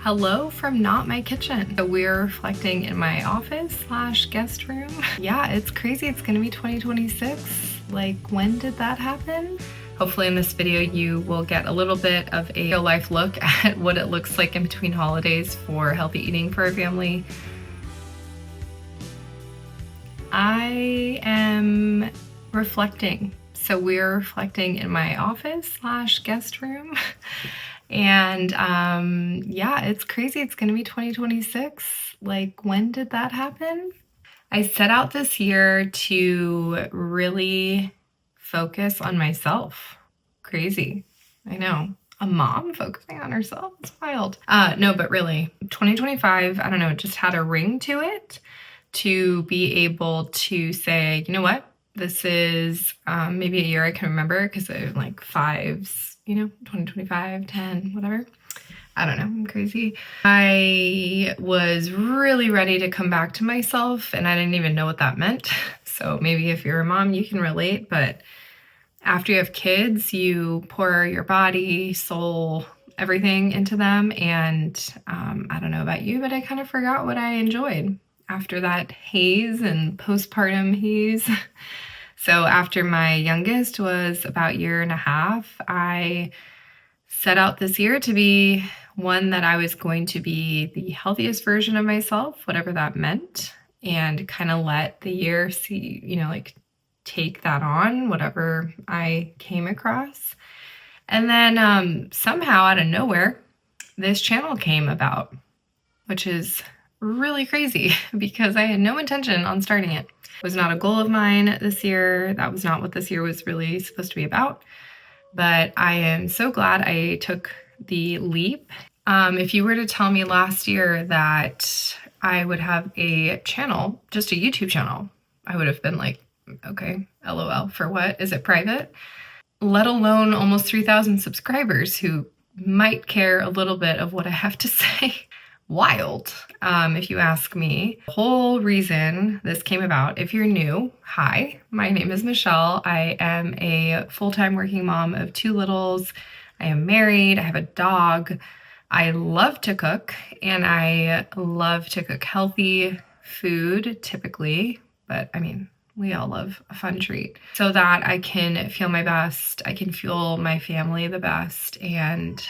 Hello from not my kitchen. So we're reflecting in my office / guest room. Yeah, it's crazy. It's gonna be 2026. Like, when did that happen? Hopefully in this video you will get a little bit of a real life look at what it looks like in between holidays for healthy eating for our family. I am reflecting. So we're reflecting in my office / guest room. And yeah, it's crazy. It's gonna be 2026. Like, when did that happen? I set out this year to really focus on myself. Crazy. I know. A mom focusing on herself? It's wild. No, but really, 2025, I don't know, it just had a ring to it to be able to say, you know what? This is maybe a year I can remember because I have like fives, 2025, 10, whatever. I don't know, I'm crazy. I was really ready to come back to myself and I didn't even know what that meant. So maybe if you're a mom, you can relate, but after you have kids, you pour your body, soul, everything into them. And I don't know about you, but I kind of forgot what I enjoyed after that haze and postpartum haze. So after my youngest was about 1.5 years, I set out this year to be one that I was going to be the healthiest version of myself, whatever that meant, and kind of let the year see, take that on, whatever I came across. And then somehow out of nowhere, this channel came about, which is really crazy because I had no intention on starting it. It was not a goal of mine this year. That was not what this year was really supposed to be about. But I am so glad I took the leap. If you were to tell me last year that I would have a channel, just a YouTube channel, I would have been like, okay, LOL, for what? Is it private? Let alone almost 3,000 subscribers who might care a little bit of what I have to say. Wild, if you ask me. The whole reason this came about, if you're new, hi, my name is Michelle. I am a full-time working mom of 2 littles. I am married, I have a dog. I love to cook, and I love to cook healthy food typically, but I mean, we all love a fun treat so that I can feel my best, I can fuel my family the best, and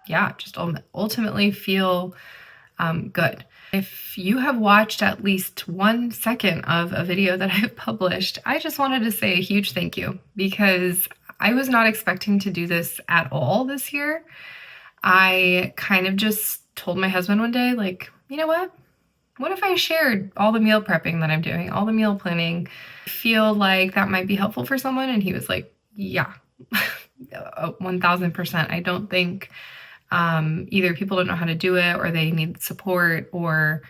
yeah, just ultimately feel good. If you have watched at least 1 second of a video that I've published, I just wanted to say a huge thank you because I was not expecting to do this at all this year. I kind of just told my husband one day, like, you know what? What if I shared all the meal prepping that I'm doing, all the meal planning? I feel like that might be helpful for someone. And he was like, yeah, 1000%. I don't think either people don't know how to do it or they need support or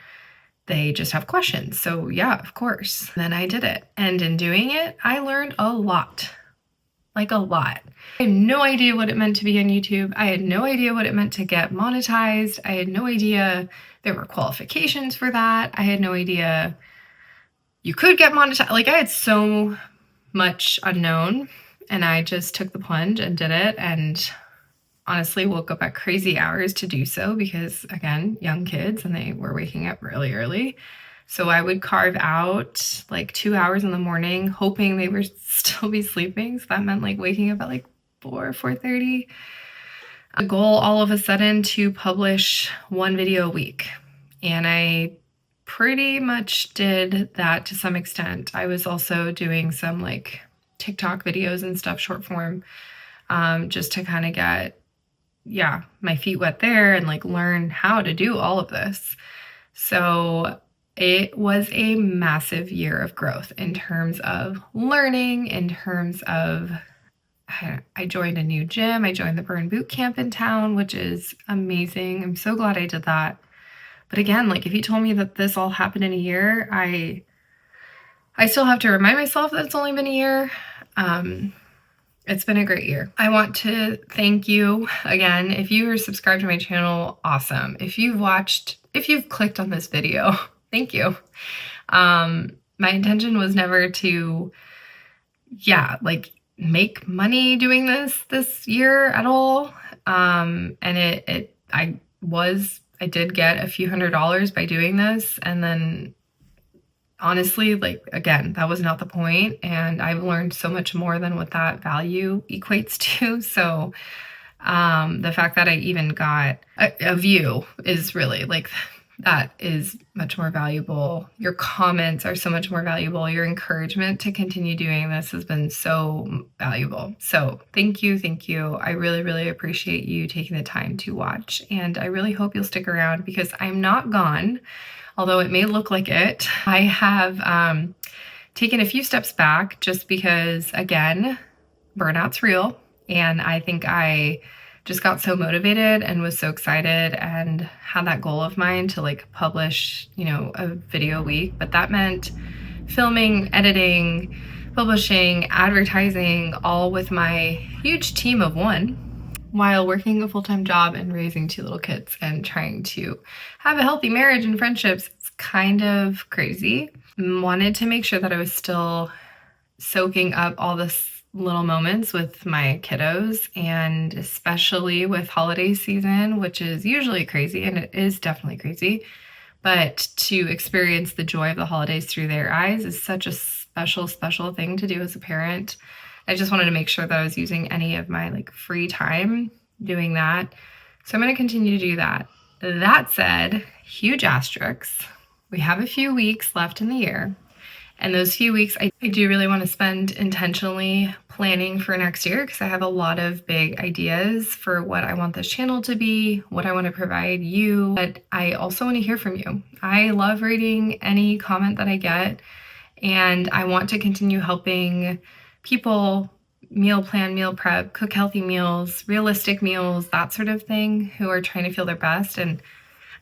they just have questions. So yeah, of course. Then I did it. And in doing it, I learned a lot. Like a lot. I had no idea what it meant to be on YouTube. I had no idea what it meant to get monetized. I had no idea there were qualifications for that. I had no idea you could get monetized. Like, I had so much unknown and I just took the plunge and did it, and honestly woke up at crazy hours to do so because, again, young kids and they were waking up really early. So I would carve out like 2 hours in the morning, hoping they would still be sleeping. So that meant like waking up at like 4:30. A goal all of a sudden to publish 1 video a week. And I pretty much did that to some extent. I was also doing some like TikTok videos and stuff, short form, just to kind of get, my feet wet there and like learn how to do all of this. So it was a massive year of growth in terms of learning, in terms of, I joined a new gym. I joined the Burn Boot Camp in town, which is amazing. I'm so glad I did that. But again, like, if you told me that this all happened in a year, I still have to remind myself that it's only been a year. It's been a great year. I want to thank you again. If you are subscribed to my channel, awesome. If you've clicked on this video, thank you. My intention was never to, make money doing this year at all. And I was I did get a few $100s by doing this. And then honestly, like, again, that was not the point. And I've learned so much more than what that value equates to. So the fact that I even got a view is really like, that is much more valuable. Your comments are so much more valuable. Your encouragement to continue doing this has been so valuable. So thank you. Thank you. I really, really appreciate you taking the time to watch. And I really hope you'll stick around because I'm not gone, although it may look like it. I have taken a few steps back just because, again, burnout's real. And I think I just got so motivated and was so excited and had that goal of mine to like publish, a video a week. But that meant filming, editing, publishing, advertising, all with my huge team of one, while working a full-time job and raising 2 little kids and trying to have a healthy marriage and friendships. It's kind of crazy. Wanted to make sure that I was still soaking up all this little moments with my kiddos, and especially with holiday season, which is usually crazy, and it is definitely crazy, but to experience the joy of the holidays through their eyes is such a special, special thing to do as a parent. I just wanted to make sure that I was using any of my like free time doing that. So I'm going to continue to do that. That said, huge asterisks. We have a few weeks left in the year. And those few weeks, I do really want to spend intentionally planning for next year because I have a lot of big ideas for what I want this channel to be, what I want to provide you, but I also want to hear from you. I love reading any comment that I get, and I want to continue helping people meal plan, meal prep, cook healthy meals, realistic meals, that sort of thing, who are trying to feel their best. And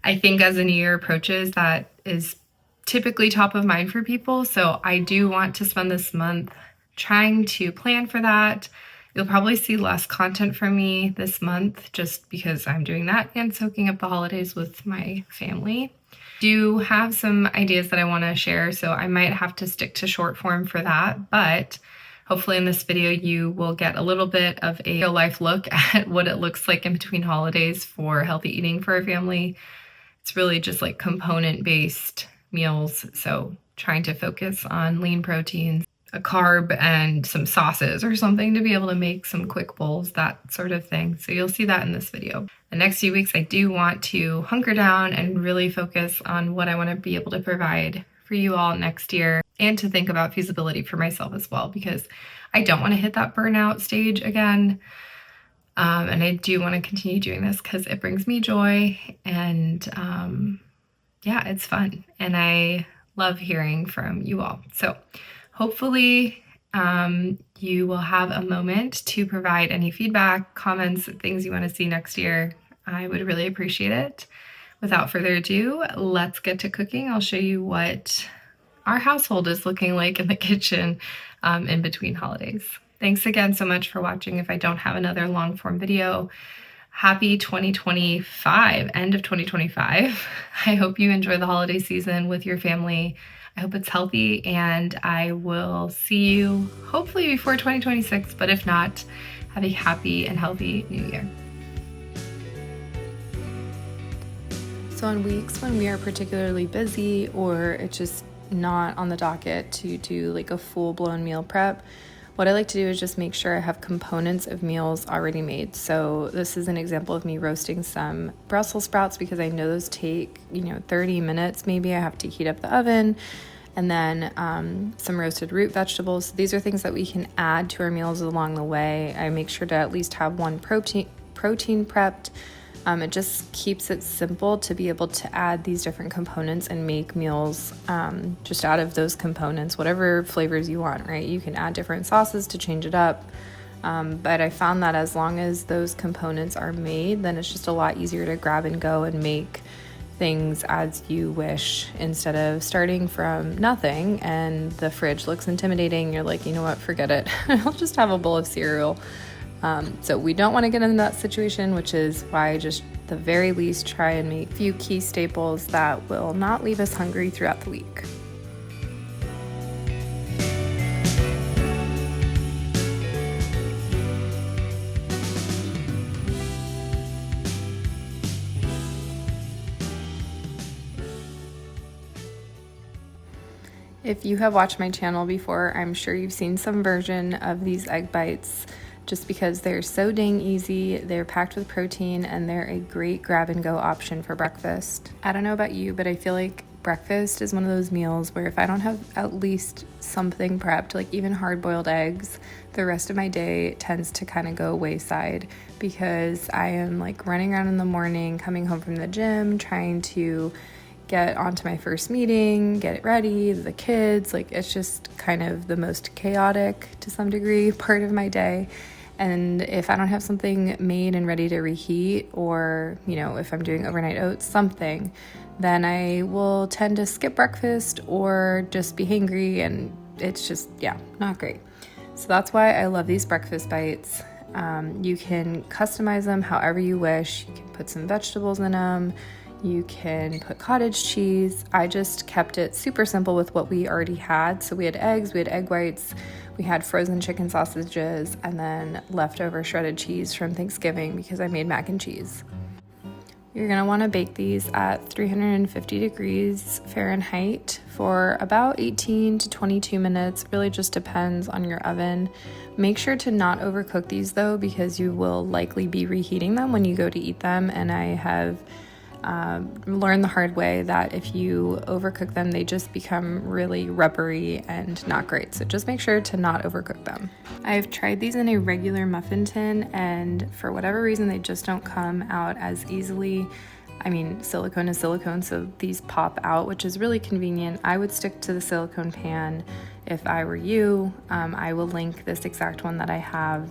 I think as the new year approaches, that is typically top of mind for people. So I do want to spend this month trying to plan for that. You'll probably see less content from me this month just because I'm doing that and soaking up the holidays with my family. Do have some ideas that I want to share, so I might have to stick to short form for that, but hopefully in this video you will get a little bit of a real life look at what it looks like in between holidays for healthy eating for a family. It's really just like component-based meals, so trying to focus on lean proteins, a carb, and some sauces or something to be able to make some quick bowls, that sort of thing. So you'll see that in this video. The next few weeks I do want to hunker down and really focus on what I want to be able to provide for you all next year, and to think about feasibility for myself as well, because I don't want to hit that burnout stage again. And I do want to continue doing this because it brings me joy, and yeah, it's fun, and I love hearing from you all. So hopefully you will have a moment to provide any feedback, comments, things you want to see next year. I would really appreciate it. Without further ado, let's get to cooking. I'll show you what our household is looking like in the kitchen in between holidays. Thanks again so much for watching. If I don't have another long form video, happy 2025, end of 2025. I hope you enjoy the holiday season with your family. I hope it's healthy, and I will see you hopefully before 2026, but if not, have a happy and healthy new year. So on weeks when we are particularly busy, or it's just not on the docket to do like a full-blown meal prep, what I like to do is just make sure I have components of meals already made. So this is an example of me roasting some Brussels sprouts because I know those take 30 minutes maybe. I have to heat up the oven. And then some roasted root vegetables. These are things that we can add to our meals along the way. I make sure to at least have one protein prepped. It just keeps it simple to be able to add these different components and make meals just out of those components, whatever flavors you want, right? You can add different sauces to change it up. But I found that as long as those components are made, then it's just a lot easier to grab and go and make things as you wish, instead of starting from nothing and the fridge looks intimidating. You're like, you know what, forget it. I'll just have a bowl of cereal. So we don't want to get in that situation, which is why I just, the very least, try and make a few key staples that will not leave us hungry throughout the week. If you have watched my channel before, I'm sure you've seen some version of these egg bites just because they're so dang easy, they're packed with protein, and they're a great grab and go option for breakfast. I don't know about you, but I feel like breakfast is one of those meals where if I don't have at least something prepped, like even hard-boiled eggs, the rest of my day tends to kind of go wayside because I am like running around in the morning, coming home from the gym, trying to get onto my first meeting, get it ready, the kids, like it's just kind of the most chaotic to some degree part of my day. And if I don't have something made and ready to reheat, or, you know, if I'm doing overnight oats, something, then I will tend to skip breakfast or just be hangry, and it's just, yeah, not great. So that's why I love these breakfast bites. You can customize them however you wish. You can put some vegetables in them. You can put cottage cheese. I just kept it super simple with what we already had. So we had eggs, we had egg whites, we had frozen chicken sausages, and then leftover shredded cheese from Thanksgiving because I made mac and cheese. You're gonna wanna bake these at 350 degrees Fahrenheit for about 18 to 22 minutes. Really just depends on your oven. Make sure to not overcook these though, because you will likely be reheating them when you go to eat them. And I have learned the hard way that if you overcook them, they just become really rubbery and not great. So just make sure to not overcook them. I've tried these in a regular muffin tin, and for whatever reason, they just don't come out as easily. I mean, silicone is silicone, so these pop out, which is really convenient. I would stick to the silicone pan if I were you. I will link this exact one that I have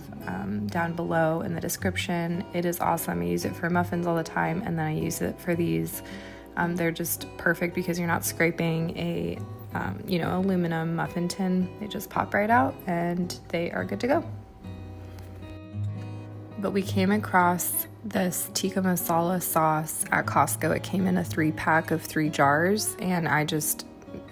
down below in the description. It is awesome. I use it for muffins all the time, and then I use it for these. They're just perfect because you're not scraping a aluminum muffin tin. They just pop right out and they are good to go. But we came across this Tikka Masala sauce at Costco. It came in a 3-pack of 3 jars, and I just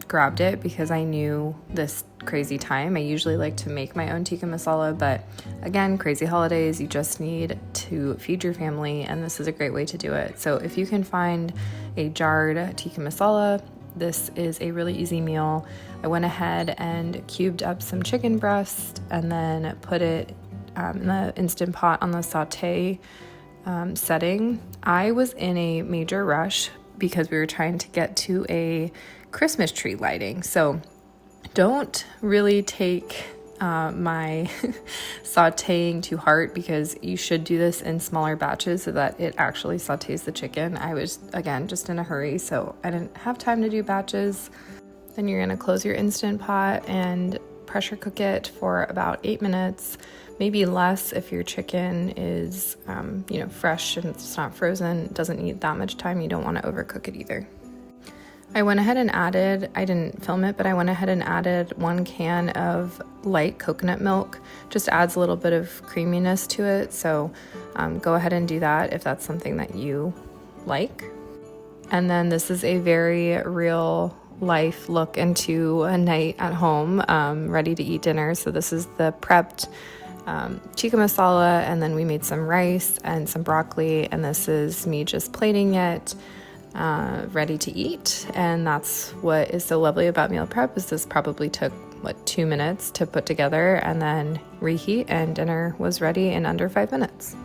grabbed it because I knew this crazy time. I usually like to make my own tikka masala, but again, crazy holidays, you just need to feed your family, and this is a great way to do it. So if you can find a jarred tikka masala, this is a really easy meal. I went ahead and cubed up some chicken breast and then put it in the Instant Pot on the saute setting. I was in a major rush because we were trying to get to a Christmas tree lighting. So don't really take my sauteing to heart, because you should do this in smaller batches so that it actually sautés the chicken. I was, again, just in a hurry, so I didn't have time to do batches. Then you're gonna close your Instant Pot and pressure cook it for about 8 minutes, maybe less if your chicken is fresh and it's not frozen. It doesn't need that much time. You don't want to overcook it either. I went ahead and added, I didn't film it, but I went ahead and added 1 can of light coconut milk. Just adds a little bit of creaminess to it. So go ahead and do that if that's something that you like. And then this is a very real life look into a night at home, ready to eat dinner. So this is the prepped tikka masala, and then we made some rice and some broccoli, and this is me just plating it, ready to eat. And that's what is so lovely about meal prep, is this probably took 2 minutes to put together and then reheat, and dinner was ready in under 5 minutes.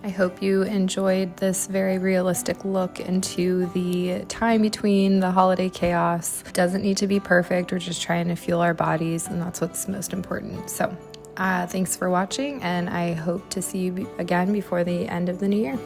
I hope you enjoyed this very realistic look into the time between the holiday chaos. It doesn't need to be perfect. We're just trying to fuel our bodies, and that's what's most important. So thanks for watching, and I hope to see you again before the end of the new year.